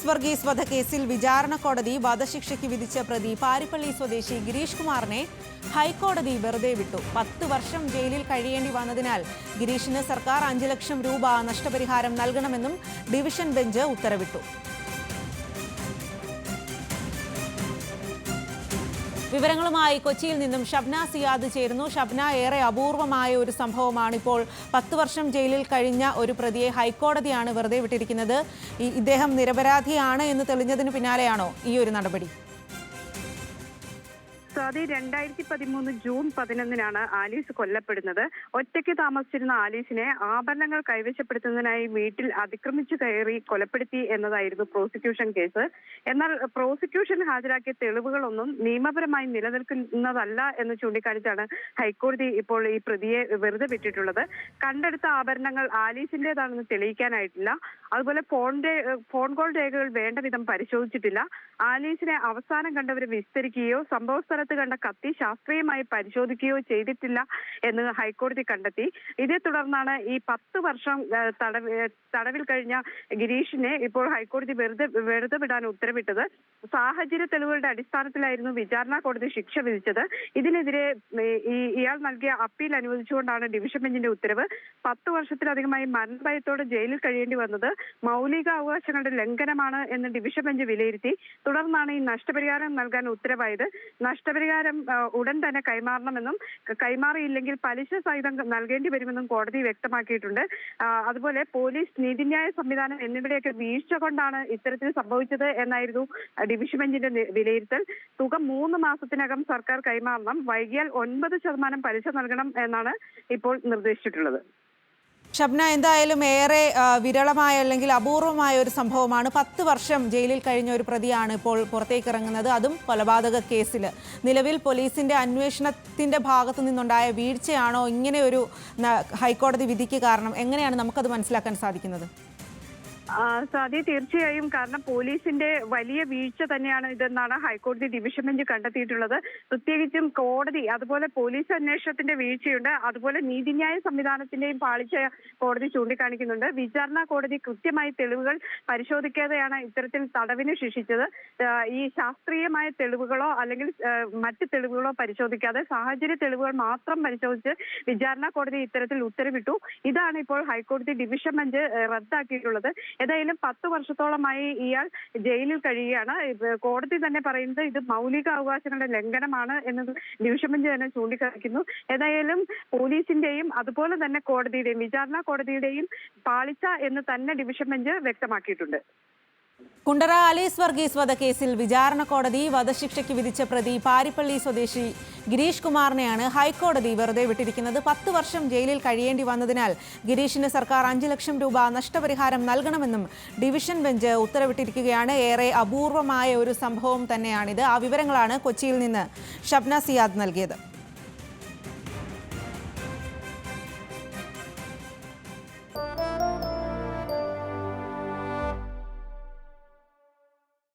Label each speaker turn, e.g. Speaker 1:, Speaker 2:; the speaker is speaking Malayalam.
Speaker 1: ആലീസ് വർഗീസ് വധക്കേസിൽ വിചാരണ കോടതി വധശിക്ഷയ്ക്ക് വിധിച്ച പ്രതി പാരിപ്പള്ളി സ്വദേശി ഗിരീഷ് കുമാറിനെ ഹൈക്കോടതി വെറുതെ വിട്ടു. 10 വർഷം ജയിലിൽ കഴിയേണ്ടി വന്നതിനാൽ ഗിരീഷിന് സർക്കാർ 5 ലക്ഷം രൂപ നഷ്ടപരിഹാരം നൽകണമെന്നും ഡിവിഷൻ ബെഞ്ച് ഉത്തരവിട്ടു. വിവരങ്ങളുമായി കൊച്ചിയിൽ നിന്നും ഷബ്ന സിയാദ് ചേരുന്നു. ഷബ്ന, ഏറെ അപൂർവമായ ഒരു സംഭവമാണ്. ഇപ്പോൾ 10 വർഷം ജയിലിൽ കഴിഞ്ഞ ഒരു പ്രതിയെ ഹൈക്കോടതിയാണ് വെറുതെ വിട്ടിരിക്കുന്നത്. ഇദ്ദേഹം നിരപരാധിയാണ് എന്ന് തെളിഞ്ഞതിന് പിന്നാലെയാണോ ഈ ഒരു നടപടി?
Speaker 2: സ്വാതി, 2013 ജൂൺ 11 ആലീസ് കൊല്ലപ്പെടുന്നത്. ഒറ്റയ്ക്ക് താമസിച്ചിരുന്ന ആലീസിനെ ആഭരണങ്ങൾ കൈവശപ്പെടുത്തുന്നതിനായി വീട്ടിൽ അതിക്രമിച്ചു കയറി കൊലപ്പെടുത്തി എന്നതായിരുന്നു പ്രോസിക്യൂഷൻ കേസ്. എന്നാൽ പ്രോസിക്യൂഷൻ ഹാജരാക്കിയ തെളിവുകളൊന്നും നിയമപരമായി നിലനിൽക്കുന്നതല്ല എന്ന് ചൂണ്ടിക്കാണിച്ചാണ് ഹൈക്കോടതി ഇപ്പോൾ ഈ പ്രതിയെ വെറുതെ വിട്ടിട്ടുള്ളത്. കണ്ടെടുത്ത ആഭരണങ്ങൾ ആലീസിന്റേതാണെന്ന് തെളിയിക്കാനായിട്ടില്ല. അതുപോലെ ഫോൺ കോൾ രേഖകൾ വേണ്ട വിധം പരിശോധിച്ചിട്ടില്ല. ആലീസിനെ അവസാനം കണ്ടവരെ വിസ്തരിക്കുകയോ സംഭവ സ്ഥലത്ത് കണ്ട കത്തി ശാസ്ത്രീയമായി പരിശോധിക്കുകയോ ചെയ്തിട്ടില്ല എന്ന് ഹൈക്കോടതി കണ്ടെത്തി. ഇതേ തുടർന്നാണ് ഈ 10 വർഷം തടവിൽ കഴിഞ്ഞ ഗിരീഷിനെ ഇപ്പോൾ ഹൈക്കോടതി വെറുതെ വിടാൻ ഉത്തരവിട്ടത്. സാഹചര്യ തെളിവുകളുടെ അടിസ്ഥാനത്തിലായിരുന്നു വിചാരണ കോടതി ശിക്ഷ വിധിച്ചത്. ഇതിനെതിരെ ഇയാൾ നൽകിയ അപ്പീൽ അനുവദിച്ചുകൊണ്ടാണ് ഡിവിഷൻ ബെഞ്ചിന്റെ ഉത്തരവ്. 10 വർഷത്തിലധികമായി മരണഭയത്തോടെ ജയിലിൽ കഴിയേണ്ടി വന്നത് മൗലികാവകാശങ്ങളുടെ ലംഘനമാണ് എന്ന് ഡിവിഷൻ ബെഞ്ച് വിലയിരുത്തി. തുടർന്നാണ് ഈ നഷ്ടപരിഹാരം നൽകാൻ ഉത്തരവായത്. നഷ്ടപരിഹാരം ഉടൻ തന്നെ കൈമാറണമെന്നും കൈമാറിയില്ലെങ്കിൽ പലിശ സഹിതം നൽകേണ്ടി വരുമെന്നും കോടതി വ്യക്തമാക്കിയിട്ടുണ്ട്. അതുപോലെ പോലീസ്, നീതിന്യായ സംവിധാനം എന്നിവയുടെയൊക്കെ വീഴ്ച കൊണ്ടാണ് ഇത്തരത്തിൽ സംഭവിച്ചത് എന്നായിരുന്നു ഡിവിഷൻ ബെഞ്ചിന്റെ വിലയിരുത്തൽ. തുക 3 മാസത്തിനകം സർക്കാർ കൈമാറണം, വൈകിയാൽ 9% പലിശ നൽകണം എന്നാണ് ഇപ്പോൾ നിർദ്ദേശിച്ചിട്ടുള്ളത്.
Speaker 1: ഷബ്ന, എന്തായാലും ഏറെ വിരളമായ അല്ലെങ്കിൽ അപൂർവമായ ഒരു സംഭവമാണ്. 10 വർഷം ജയിലിൽ കഴിഞ്ഞ ഒരു പ്രതിയാണ് ഇപ്പോൾ പുറത്തേക്ക് ഇറങ്ങുന്നത്, അതും കൊലപാതക കേസിൽ. നിലവിൽ പോലീസിന്റെ അന്വേഷണത്തിന്റെ ഭാഗത്തു നിന്നുണ്ടായ വീഴ്ചയാണോ ഇങ്ങനെ ഒരു ഹൈക്കോടതി വിധിക്ക് കാരണം? എങ്ങനെയാണ് നമുക്കത് മനസ്സിലാക്കാൻ സാധിക്കുന്നത്?
Speaker 2: സ്വാതി, തീർച്ചയായും. കാരണം പോലീസിന്റെ വലിയ വീഴ്ച തന്നെയാണ് ഇതെന്നാണ് ഹൈക്കോടതി ഡിവിഷൻ ബെഞ്ച് കണ്ടെത്തിയിട്ടുള്ളത്. പ്രത്യേകിച്ചും കോടതി, അതുപോലെ പോലീസ് അന്വേഷണത്തിന്റെ വീഴ്ചയുണ്ട്, അതുപോലെ നീതിന്യായ സംവിധാനത്തിന്റെയും പാളിച്ച കോടതി ചൂണ്ടിക്കാണിക്കുന്നുണ്ട്. വിചാരണ കോടതി കൃത്യമായി തെളിവുകൾ പരിശോധിക്കാതെയാണ് ഇത്തരത്തിൽ തടവിന് ശിക്ഷിച്ചത്. ഈ ശാസ്ത്രീയമായ തെളിവുകളോ അല്ലെങ്കിൽ മറ്റ് തെളിവുകളോ പരിശോധിക്കാതെ സാഹചര്യ തെളിവുകൾ മാത്രം പരിശോധിച്ച് വിചാരണ കോടതി ഇത്തരത്തിൽ ഉത്തരവിട്ടു. ഇതാണ് ഇപ്പോൾ ഹൈക്കോടതി ഡിവിഷൻ ബെഞ്ച് റദ്ദാക്കിയിട്ടുള്ളത്. ഏതായാലും 10 വർഷത്തോളമായി ഇയാൾ ജയിലിൽ കഴിയുകയാണ്. കോടതി തന്നെ പറയുന്നത് ഇത് മൗലിക അവകാശങ്ങളുടെ ലംഘനമാണ് എന്ന് ഡിവിഷൻ ബെഞ്ച് തന്നെ ചൂണ്ടിക്കാണിക്കുന്നു. ഏതായാലും പോലീസിന്റെയും അതുപോലെ തന്നെ കോടതിയുടെയും വിചാരണ കോടതിയുടെയും പാളിച്ച എന്ന് തന്നെ ഡിവിഷൻ ബെഞ്ച് വ്യക്തമാക്കിയിട്ടുണ്ട്.
Speaker 1: കുണ്ടറ ആലീസ് വർഗീസ് വധക്കേസിൽ വിചാരണ കോടതി വധശിക്ഷയ്ക്ക് വിധിച്ച പ്രതി പാരിപ്പള്ളി സ്വദേശി ഗിരീഷ് കുമാറിനെയാണ് ഹൈക്കോടതി വെറുതെ വിട്ടിരിക്കുന്നത്. 10 വർഷം ജയിലിൽ കഴിയേണ്ടി വന്നതിനാൽ ഗിരീഷിന് സർക്കാർ 5 ലക്ഷം രൂപ നഷ്ടപരിഹാരം നൽകണമെന്നും ഡിവിഷൻ ബെഞ്ച് ഉത്തരവിട്ടിരിക്കുകയാണ്. ഏറെ അപൂർവമായ ഒരു സംഭവം തന്നെയാണിത്. ആ വിവരങ്ങളാണ് കൊച്ചിയിൽ നിന്ന് ഷബ്ന സിയാദ് നൽകിയത്.